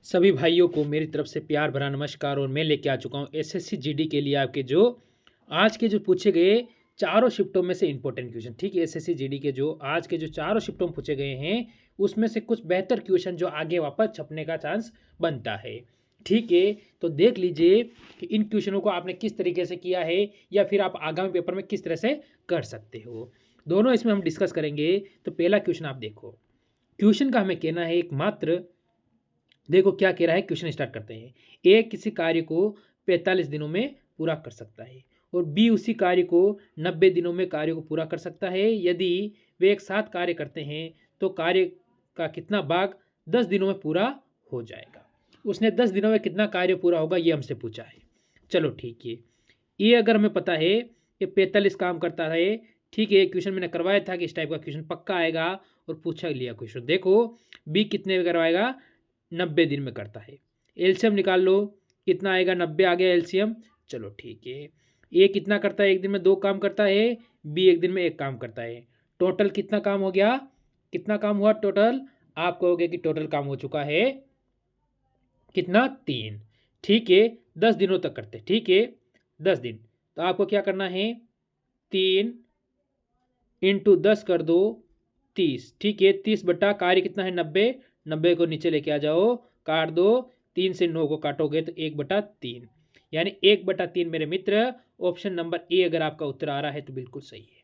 सभी भाइयों को मेरी तरफ से प्यार भरा नमस्कार। और मैं लेके आ चुका हूँ एसएससी जीडी के लिए आपके जो आज के जो पूछे गए चारों शिफ्टों में से इंपॉर्टेंट क्वेश्चन। ठीक है, एसएससी जीडी के जो आज के जो चारों शिफ्टों में पूछे गए हैं उसमें से कुछ बेहतर क्वेश्चन जो आगे वापस छपने का चांस बनता है। ठीक है, तो देख लीजिए कि इन क्वेश्चनों को आपने किस तरीके से किया है या फिर आप आगामी पेपर में किस तरह से कर सकते हो, दोनों इसमें हम डिस्कस करेंगे। तो पहला क्वेश्चन आप देखो, क्वेश्चन का हमें कहना है एक मात्र, देखो क्या कह रहा है, क्वेश्चन स्टार्ट करते हैं। ए किसी कार्य को 45 दिनों में पूरा कर सकता है और बी उसी कार्य को 90 दिनों में कार्य को पूरा कर सकता है। यदि वे एक साथ कार्य करते हैं तो कार्य का कितना भाग 10 दिनों में पूरा हो जाएगा। उसने 10 दिनों में कितना कार्य पूरा होगा ये हमसे पूछा है। चलो ठीक है, ये अगर हमें पता है ये 45 काम करता है। ठीक है, क्वेश्चन मैंने करवाया था कि इस टाइप का क्वेश्चन पक्का आएगा और पूछा लिया क्वेश्चन। देखो बी कितने में करवाएगा, 90 दिन में करता है। एलसीएम निकाल लो, कितना आएगा, 90 आ गया एलसीएम। चलो ठीक है, ए कितना करता है, एक दिन में 2 काम करता है, बी एक दिन में 1 काम करता है। टोटल कितना काम हो गया, कितना काम हुआ टोटल, आप कहोगे कि टोटल काम हो चुका है कितना, 3। ठीक है, 10 दिनों तक करते। ठीक है, 10 दिन, तो आपको क्या करना है, 3 इंटू 10 कर दो 30। ठीक है, 30 बटा कार्य कितना है 90, 90 को नीचे लेके आ जाओ, काट दो, 3 से 9 को काटोगे तो 1/3, यानी 1/3 मेरे मित्र। ऑप्शन नंबर ए अगर आपका उत्तर आ रहा है तो बिल्कुल सही है।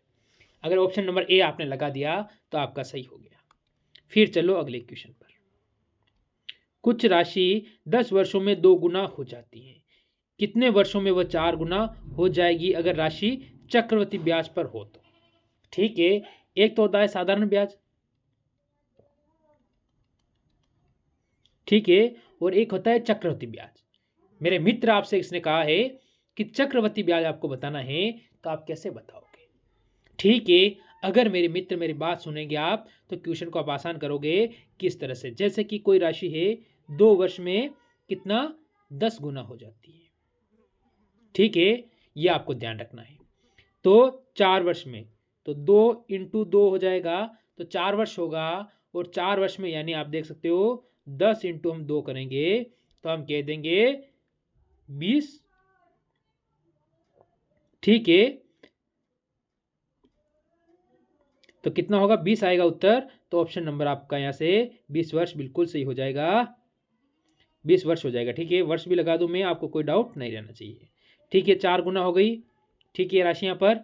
अगर ऑप्शन नंबर ए आपने लगा दिया तो आपका सही हो गया। फिर चलो अगले क्वेश्चन पर। कुछ राशि 10 वर्षों में 2 गुना हो जाती है, कितने वर्षों में वह 4 गुना हो जाएगी अगर राशि चक्रवृद्धि ब्याज पर हो तो। ठीक है, एक तो होता है साधारण ब्याज, ठीक है, और एक होता है चक्रवृद्धि ब्याज। मेरे मित्र आपसे इसने कहा है कि चक्रवृद्धि ब्याज आपको बताना है, तो आप कैसे बताओगे। ठीक है, अगर मेरे मित्र मेरी बात सुनेंगे आप तो क्वेश्चन को आप आसान करोगे। किस तरह से, जैसे कि कोई राशि है 2 वर्ष में कितना 10 गुना हो जाती है। ठीक है, ये आपको ध्यान रखना है। तो 4 वर्ष में तो 2 इंटू 2 हो जाएगा, तो 4 वर्ष होगा। और 4 वर्ष में यानी आप देख सकते हो 10 इंटू हम 2 करेंगे तो हम कह देंगे 20। ठीक है, तो कितना होगा, 20 आएगा उत्तर। तो ऑप्शन नंबर आपका यहाँ से 20 वर्ष बिल्कुल सही हो जाएगा, 20 वर्ष हो जाएगा। ठीक है, वर्ष भी लगा दूं मैं, आपको कोई डाउट नहीं रहना चाहिए। ठीक है, 4 गुना हो गई। ठीक है, राशि यहाँ पर,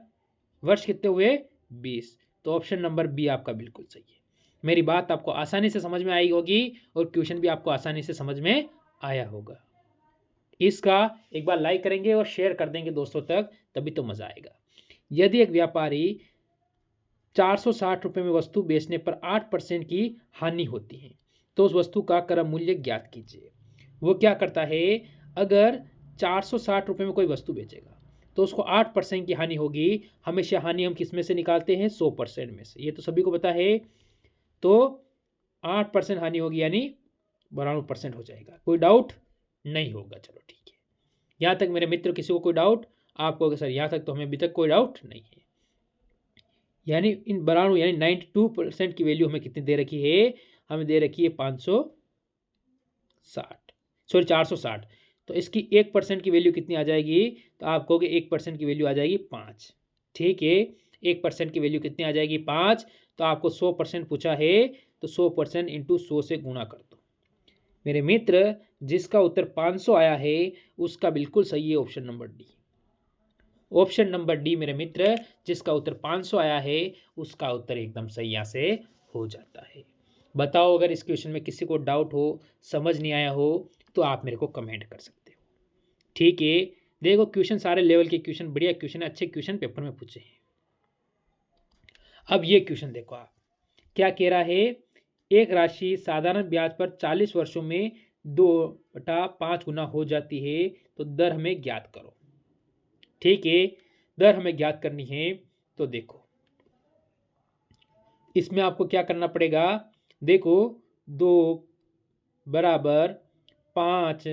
वर्ष कितने हुए 20, तो ऑप्शन नंबर बी आपका बिल्कुल सही है। मेरी बात आपको आसानी से समझ में आई होगी और क्वेश्चन भी आपको आसानी से समझ में आया होगा। इसका एक बार लाइक करेंगे और शेयर कर देंगे दोस्तों तक, तभी तो मजा आएगा। यदि एक व्यापारी 460 रुपये में वस्तु बेचने पर 8% की हानि होती है तो उस वस्तु का क्रय मूल्य ज्ञात कीजिए। वो क्या करता है, अगर 460 रुपये में कोई वस्तु बेचेगा तो उसको 8% की हानि होगी। हमेशा हानि हम किस में से निकालते हैं, 100% में से, ये तो सभी को पता है। तो 8% हानि होगी यानी 92% हो जाएगा। कोई डाउट नहीं होगा। चलो ठीक है, यहाँ तक मेरे मित्र किसी को कोई डाउट, आपको सर यहाँ तक तो हमें अभी तक कोई डाउट नहीं है। यानी इन 92 यानी 92% की वैल्यू हमें कितनी दे रखी है, हमें दे रखी है 460। तो इसकी 1% की वैल्यू कितनी आ जाएगी, तो आप कहोगे 1% की वैल्यू आ जाएगी 5। ठीक है, 1% की वैल्यू कितनी आ जाएगी 5। तो आपको 100% पूछा है तो 100% इंटू 100 से गुणा कर दो। मेरे मित्र जिसका उत्तर 500 आया है उसका बिल्कुल सही है option number D. Option number D मेरे मित्र, जिसका उत्तर 500 आया है उसका उत्तर एकदम सही यहाँ से हो जाता है। बताओ अगर इस क्वेश्चन में किसी को डाउट हो, समझ नहीं आया हो, तो आप मेरे को कमेंट कर सकते हो। ठीक है, देखो क्वेश्चन सारे लेवल के क्वेश्चन, बढ़िया क्वेश्चन, अच्छे क्वेश्चन पेपर में पूछे हैं। अब ये क्वेश्चन देखो आप क्या कह रहा है, एक राशि साधारण ब्याज पर 40 वर्षों में 2/5 गुना हो जाती है तो दर हमें ज्ञात करो। ठीक है, दर हमें ज्ञात करनी है। तो देखो इसमें आपको क्या करना पड़ेगा, देखो 2 बराबर 5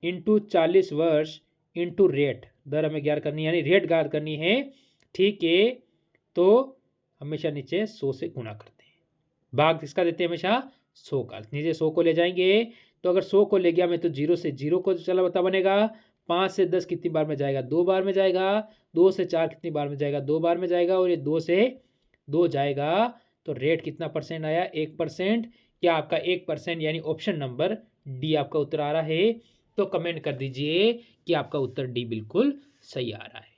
इंटू 40 वर्ष इंटू रेट, दर हमें ज्ञात करनी है यानी रेट ज्ञात करनी है। ठीक है, तो हमेशा नीचे 100 से गुणा करते हैं, भाग किसका देते हैं हमेशा 100 का, नीचे 100 को ले जाएंगे तो अगर 100 को ले गया मैं तो 0 से 0 को चला बता बनेगा। 5 से 10 कितनी बार में जाएगा, 2 बार में जाएगा। 2 से 4 कितनी बार में जाएगा, 2 बार में जाएगा। और ये 2 से 2 जाएगा तो रेट कितना परसेंट आया, 1%। क्या आपका 1% यानी ऑप्शन नंबर डी आपका उत्तर आ रहा है? तो कमेंट कर दीजिए कि आपका उत्तर डी बिल्कुल सही आ रहा है।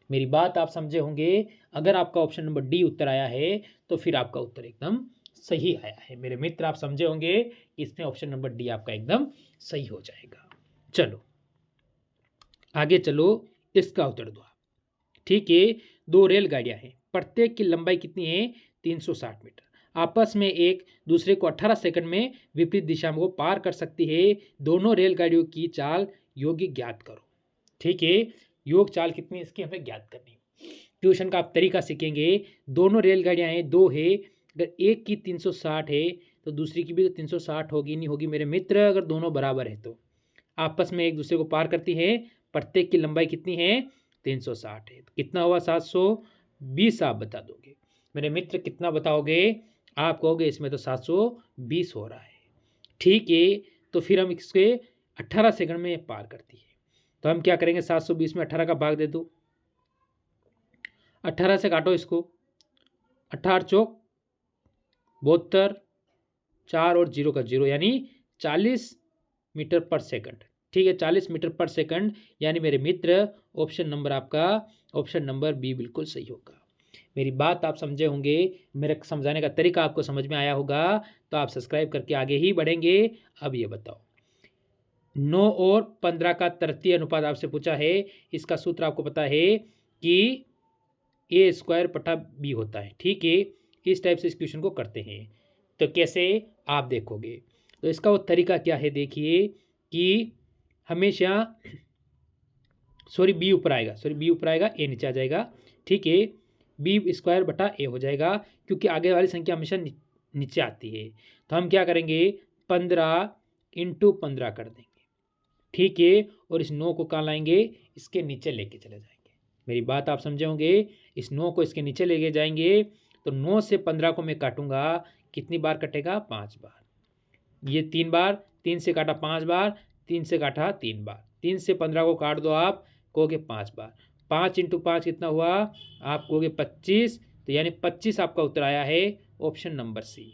मेरी बात आप समझे होंगे। अगर आपका ऑप्शन नंबर डी उत्तर आया है तो फिर आपका उत्तर एकदम सही आया है। मेरे मित्र आप समझे होंगे कि इसमें ऑप्शन नंबर डी आपका एकदम सही हो जाएगा। चलो आगे चलो, इसका उत्तर दो आप। ठीक है, 2 रेलगाड़ियां हैं, प्रत्येक की लंबाई कितनी है, 360 मीटर। आपस में एक दूसरे को 18 सेकंड में विपरीत दिशा में पार कर सकती है। दोनों रेलगाड़ियों की चाल योग्य ज्ञात करो। ठीक है, योग चाल कितनी इसकी हमें ज्ञात करनी। ट्यूशन का आप तरीका सीखेंगे। दोनों रेलगाड़ियां हैं, 2 है। अगर एक की 360 है तो दूसरी की भी तो 360 होगी, नहीं होगी मेरे मित्र? अगर दोनों बराबर है तो आपस में एक दूसरे को पार करती है। प्रत्येक की लंबाई कितनी है, 360 है। तो कितना हुआ, 720 आप बता दोगे मेरे मित्र। कितना बताओगे आप? कहोगे इसमें तो 720 हो रहा है। ठीक है, तो फिर हम इसके 18 सेकंड में पार करती है। तो हम क्या करेंगे, 720 में 18 का भाग दे दो। 18 से काटो इसको, 18 चौक 72, 4 और 0 का 0 यानी 40 मीटर पर सेकंड। ठीक है, 40 मीटर पर सेकंड यानी मेरे मित्र ऑप्शन नंबर आपका ऑप्शन नंबर बी बिल्कुल सही होगा। मेरी बात आप समझे होंगे, मेरे समझाने का तरीका आपको समझ में आया होगा। तो आप सब्सक्राइब करके आगे ही बढ़ेंगे। अब ये बताओ, 9 और 15 का तृतीय अनुपात आपसे पूछा है। इसका सूत्र आपको पता है कि ए स्क्वायर बटा बी होता है। ठीक है, इस टाइप से इस क्वेश्चन को करते हैं। तो कैसे आप देखोगे, तो इसका वो तरीका क्या है, देखिए कि हमेशा बी ऊपर आएगा, ए नीचे आ जाएगा। ठीक है, बी स्क्वायर बटा ए हो जाएगा, क्योंकि आगे वाली संख्या हमेशा नीचे आती है। तो हम क्या करेंगे, 15 × 15 कर देंगे। ठीक है, और इस 9 को कहाँ लाएंगे, इसके नीचे लेके चले जाएंगे। मेरी बात आप समझे होंगे। इस 9 को इसके नीचे लेके जाएंगे तो 9 से 15 को मैं काटूंगा, कितनी बार कटेगा, 5 बार। ये 3 बार, 3 से काटा 5 बार, 3 से काटा 3 बार। 3 से 15 को काट दो आप, कहोगे 5 बार। 5 × 5 कितना हुआ, आप कहोगे 25। तो यानी 25 आपका उत्तर आया है ऑप्शन नंबर सी।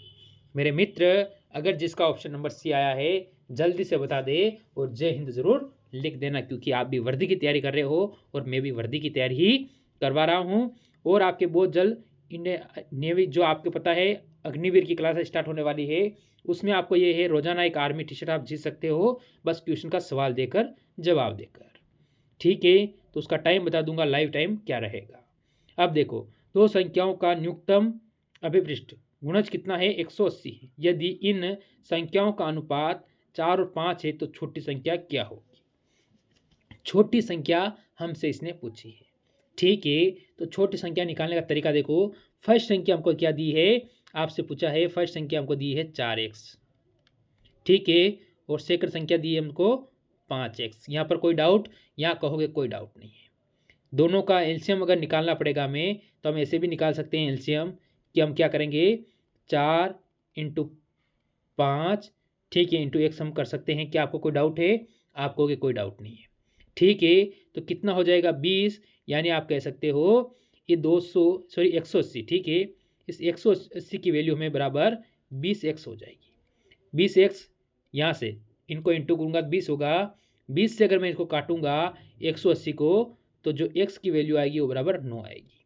मेरे मित्र अगर जिसका ऑप्शन नंबर सी आया है जल्दी से बता दे और जय हिंद ज़रूर लिख देना, क्योंकि आप भी वर्दी की तैयारी कर रहे हो और मैं भी वर्दी की तैयारी ही करवा रहा हूँ। और आपके बहुत जल्द नेवी जो आपको पता है अग्निवीर की क्लास स्टार्ट होने वाली है, उसमें आपको ये है रोजाना एक आर्मी टी शर्ट आप जीत सकते हो, बस ट्यूशन का सवाल देकर जवाब देकर। ठीक है, तो उसका टाइम बता दूंगा, लाइव टाइम क्या रहेगा। अब देखो, 2 संख्याओं का न्यूनतम अभिपृष्ठ गुणज कितना है, 180 है। यदि इन संख्याओं का अनुपात 4 और 5 है तो छोटी संख्या क्या होगी। छोटी संख्या हमसे इसने पूछी है। ठीक है, तो छोटी संख्या निकालने का तरीका देखो। फर्स्ट संख्या हमको क्या दी है, आपसे पूछा है फर्स्ट संख्या हमको दी है 4x। ठीक है, और सेकंड संख्या दी है हमको 5x। यहाँ पर कोई डाउट, यहाँ कहोगे कोई डाउट नहीं है। दोनों का एलसीएम अगर निकालना पड़ेगा हमें, तो हम ऐसे भी निकाल सकते हैं एलसीएम कि हम क्या करेंगे, 4 × 5, ठीक है, × x हम कर सकते हैं। क्या आपको कोई डाउट है, आप कहोगे कोई डाउट नहीं है। ठीक है, तो कितना हो जाएगा, 20। यानी आप कह सकते हो ये 180। ठीक है, इस 180 की वैल्यू हमें बराबर 20x हो जाएगी। 20x यहाँ से इनको इंटू करूँगा तो 20 होगा। 20 से अगर मैं इसको काटूंगा 180 को, तो जो x की वैल्यू आएगी वो बराबर 9 आएगी।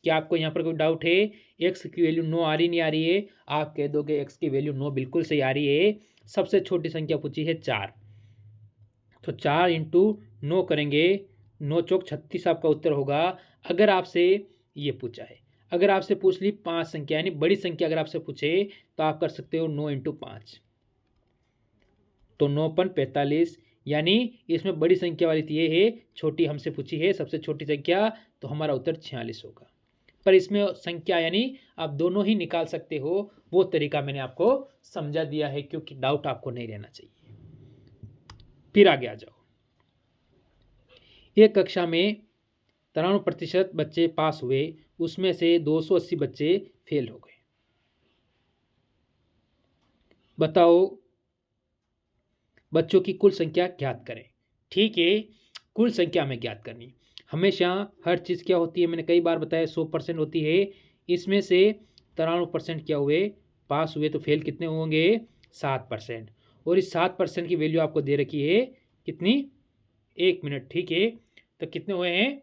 क्या आपको यहाँ पर कोई डाउट है, x की वैल्यू 9 आ रही नहीं आ रही है? आप कह दोगे x की वैल्यू 9 बिल्कुल सही आ रही है। सबसे छोटी संख्या पूछी है 4, तो 4 × 9 करेंगे, 9 चौक 36 आपका उत्तर होगा। अगर आपसे ये पूछा है, अगर आपसे पूछ ली 5 संख्या यानी बड़ी संख्या अगर आपसे पूछे तो आप कर सकते हो 9 × 5, तो 9 × 45। यानी इसमें बड़ी संख्या वाली ये है, छोटी हमसे पूछी है सबसे छोटी संख्या, तो हमारा उत्तर 46 होगा। पर इसमें संख्या यानी आप दोनों ही निकाल सकते हो, वो तरीका मैंने आपको समझा दिया है, क्योंकि डाउट आपको नहीं रहना चाहिए। फिर आगे आ जाओ। एक कक्षा में 93% बच्चे पास हुए, उसमें से 280 बच्चे फेल हो गए। बताओ बच्चों की कुल संख्या ज्ञात करें। ठीक है, कुल संख्या हमें ज्ञात करनी। हमेशा हर चीज़ क्या होती है, मैंने कई बार बताया 100% होती है। इसमें से 93% क्या हुए, पास हुए, तो फेल कितने होंगे, 7%। और इस 7% की वैल्यू आपको दे रखी है कितनी, 1 मिनट। ठीक है, तो कितने हुए हैं,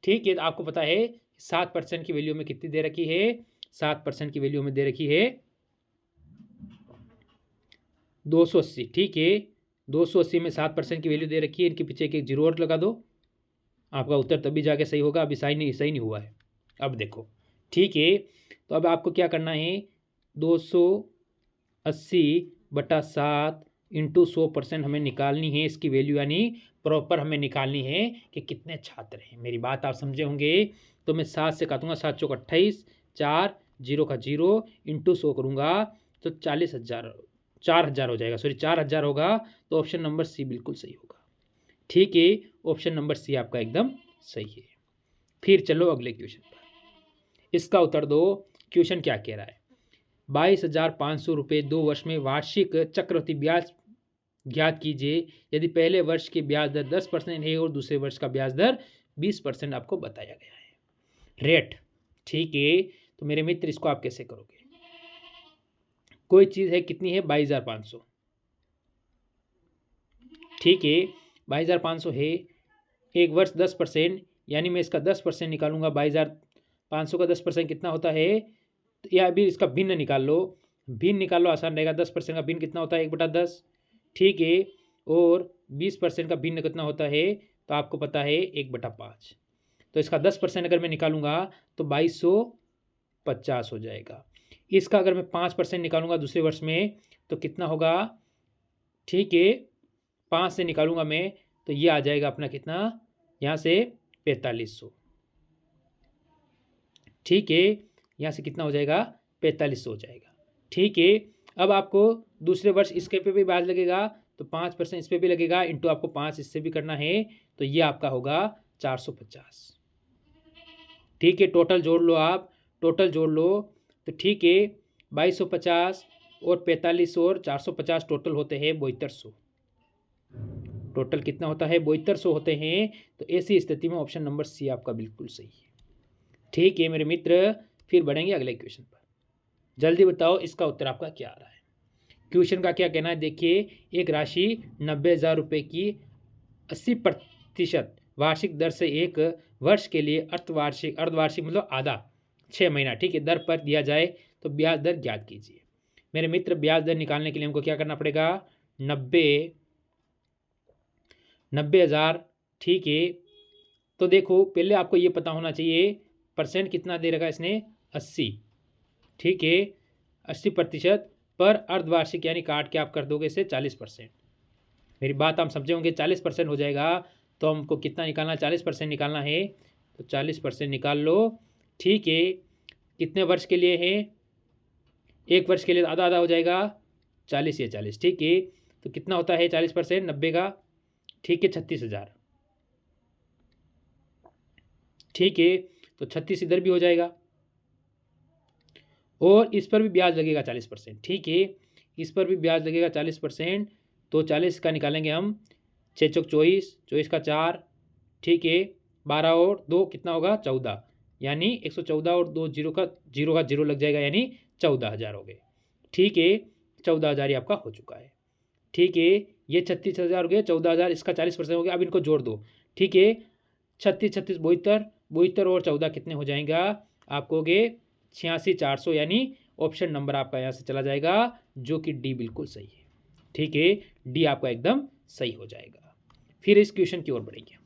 ठीक है, तो आपको पता है 7% की वैल्यू में कितनी दे रखी है, 7% की वैल्यू में दे रखी है 280। ठीक है, 280 में 7% की वैल्यू दे रखी है, इनके पीछे एक जीरो और लगा दो, आपका उत्तर तभी जाके सही होगा। अभी सही नहीं हुआ है। अब देखो, ठीक है, तो अब आपको क्या करना है, 280/7 इंटू 100% हमें निकालनी है इसकी वैल्यू, यानी प्रॉपर हमें निकालनी है कि कितने छात्र हैं। मेरी बात आप समझे होंगे। तो मैं 7 से काटूंगा, 7 चौक 28, 4 जीरो का जीरो इंटू 100 करूँगा तो 4,000 हो जाएगा, सॉरी 4,000 होगा। तो ऑप्शन नंबर सी बिल्कुल सही होगा। ठीक है, ऑप्शन नंबर सी आपका एकदम सही है। फिर चलो अगले क्वेश्चन पर, इसका उत्तर दो। क्वेश्चन क्या कह रहा है, 22,500 रुपये 2 वर्ष में वार्षिक चक्रवृद्धि ब्याज ज्ञात कीजिए यदि पहले वर्ष की ब्याज दर 10% है और दूसरे वर्ष का ब्याज दर 20% आपको बताया गया है, रेट। ठीक है, तो मेरे मित्र इसको आप कैसे करोगे, कोई चीज़ है, कितनी है, 22,500। ठीक है, 22,500 है, एक वर्ष 10%, यानी मैं इसका 10% निकालूंगा। 22,500 का 10% कितना होता है, या अभी इसका भिन्न निकाल लो, भिन्न निकाल लो, आसान रहेगा। 10% का भिन्न कितना होता है, 1/10। ठीक है, और 20% का भिन्न कितना होता है, तो आपको पता है 1/5। तो इसका 10% अगर मैं निकालूंगा तो 2250 हो जाएगा। इसका अगर मैं 5% निकालूंगा दूसरे वर्ष में तो कितना होगा, ठीक है, 5 से निकालूंगा मैं तो ये आ जाएगा अपना कितना, यहाँ से 4500। ठीक है, यहाँ से कितना हो जाएगा, 4500 हो जाएगा। ठीक है, अब आपको दूसरे वर्ष इसके पे भी ब्याज लगेगा तो 5% इस पर भी लगेगा, इंटू आपको 5 इससे भी करना है, तो ये आपका होगा 450। ठीक है, टोटल जोड़ लो आप, टोटल जोड़ लो तो ठीक है, 2250 और 4500 और 450 टोटल होते हैं 7200। टोटल कितना होता है, 7200 होते हैं। तो ऐसी स्थिति में ऑप्शन नंबर सी आपका बिल्कुल सही है। ठीक है मेरे मित्र, फिर बढ़ेंगे अगले क्वेश्चन पर। जल्दी बताओ इसका उत्तर आपका क्या आ रहा है। क्वेश्चन का क्या कहना है, देखिए, एक राशि 90,000 रुपये की 80% वार्षिक दर से एक वर्ष के लिए अर्धवार्षिक मतलब आधा 6 महीना, ठीक है, दर पर दिया जाए तो ब्याज दर ज्ञात कीजिए। मेरे मित्र, ब्याज दर निकालने के लिए हमको क्या करना पड़ेगा, 90,000। ठीक है, तो देखो पहले आपको ये पता होना चाहिए परसेंट कितना दे रखा है इसने, 80। ठीक है, 80% पर अर्धवार्षिक यानी काट के आप कर दोगे इसे 40%। मेरी बात आप समझे होंगे, 40% हो जाएगा तो हमको कितना निकालना है, 40% निकालना है, तो 40% निकाल लो। ठीक है, कितने वर्ष के लिए है, एक वर्ष के लिए आधा आधा हो जाएगा, 40 या 40। ठीक है, तो कितना होता है 40%, 90 का, ठीक है, 36,000। ठीक है, तो 36 इधर भी हो जाएगा, और इस पर भी ब्याज लगेगा 40%। ठीक है, इस पर भी ब्याज लगेगा 40%, तो 40 का निकालेंगे हम, 6 चौक 24, 24 का 4, ठीक है, 12 और 2 कितना होगा, 14, यानी 114 और 2 जीरो का जीरो लग जाएगा, यानी 14,000 हो गए। ठीक है, 14,000 ही आपका हो चुका है। ठीक है, ये 36,000 हो गए, 14,000, इसका 40% हो गया। अब इनको जोड़ दो। ठीक है, 36 36 72, 72 और 14 कितने हो जाएगा, आपको हो गए 86,400, यानी ऑप्शन नंबर आपका यहाँ से चला जाएगा, जो कि डी बिल्कुल सही है। ठीक है, डी आपका एकदम सही हो जाएगा। फिर इस क्वेश्चन की ओर बढ़ेंगे,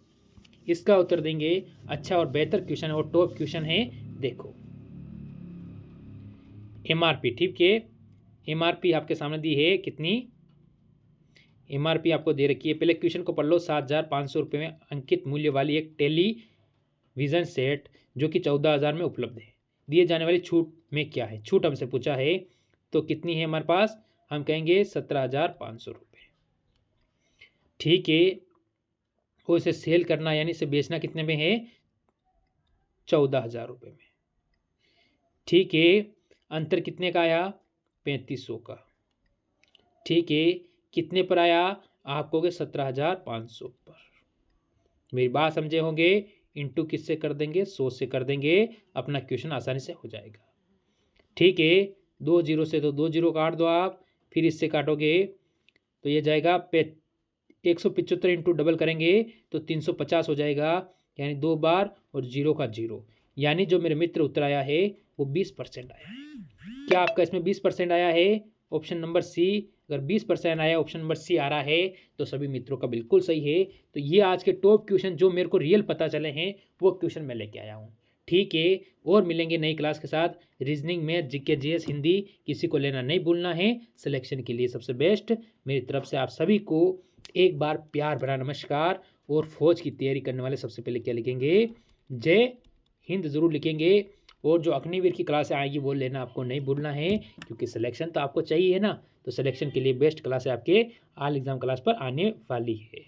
इसका उत्तर देंगे। अच्छा और बेहतर क्वेश्चन है और टॉप क्वेश्चन है। देखो, एमआरपी, ठीक है, एमआरपी आपके सामने दी है, कितनी एमआरपी आपको दे रखी है। पहले क्वेश्चन को पढ़ लो। 7,500 रुपये में अंकित मूल्य वाली एक टेलीविज़न सेट जो कि 14,000 में उपलब्ध है, दिए जाने वाली छूट में क्या है। छूट हमसे पूछा है, तो कितनी है हमारे पास, हम कहेंगे 17,500 रुपये। ठीक है, और इसे सेल करना यानी इसे बेचना कितने में है, 14,000 रुपये में। ठीक है, अंतर कितने का आया, 3,500 का। ठीक है, कितने पर आया, आप कहोगे 17,500 पर। मेरी बात समझे होंगे। इंटू किससे कर देंगे, 100 से कर देंगे, अपना क्वेश्चन आसानी से हो जाएगा। ठीक है, 2 जीरो से तो 2 जीरो काट दो आप, फिर इससे काटोगे तो ये जाएगा 175 इंटू डबल करेंगे तो 350 हो जाएगा, यानी 2 बार और जीरो का जीरो, यानी जो मेरे मित्र उत्तर आया है वो 20% आया है। क्या आपका इसमें 20% आया है? Option number C. अगर 20% आया, ऑप्शन नंबर सी आ रहा है, तो सभी मित्रों का बिल्कुल सही है। तो ये आज के टॉप क्वेश्चन जो मेरे को रियल पता चले हैं वो क्वेश्चन मैं लेके आया हूँ। ठीक है, और मिलेंगे नई क्लास के साथ। रीजनिंग में जीके जीएस हिंदी किसी को लेना नहीं भूलना है। सिलेक्शन के लिए सबसे बेस्ट मेरी तरफ से आप सभी को एक बार प्यार भरा नमस्कार। और फौज की तैयारी करने वाले सबसे पहले क्या लिखेंगे? जय हिंद ज़रूर लिखेंगे। और जो अग्निवीर की क्लास आएगी वो लेना आपको नहीं भूलना है, क्योंकि सिलेक्शन तो आपको चाहिए है ना। तो सिलेक्शन के लिए बेस्ट क्लास है आपके ऑल एग्ज़ाम क्लास पर आने वाली है।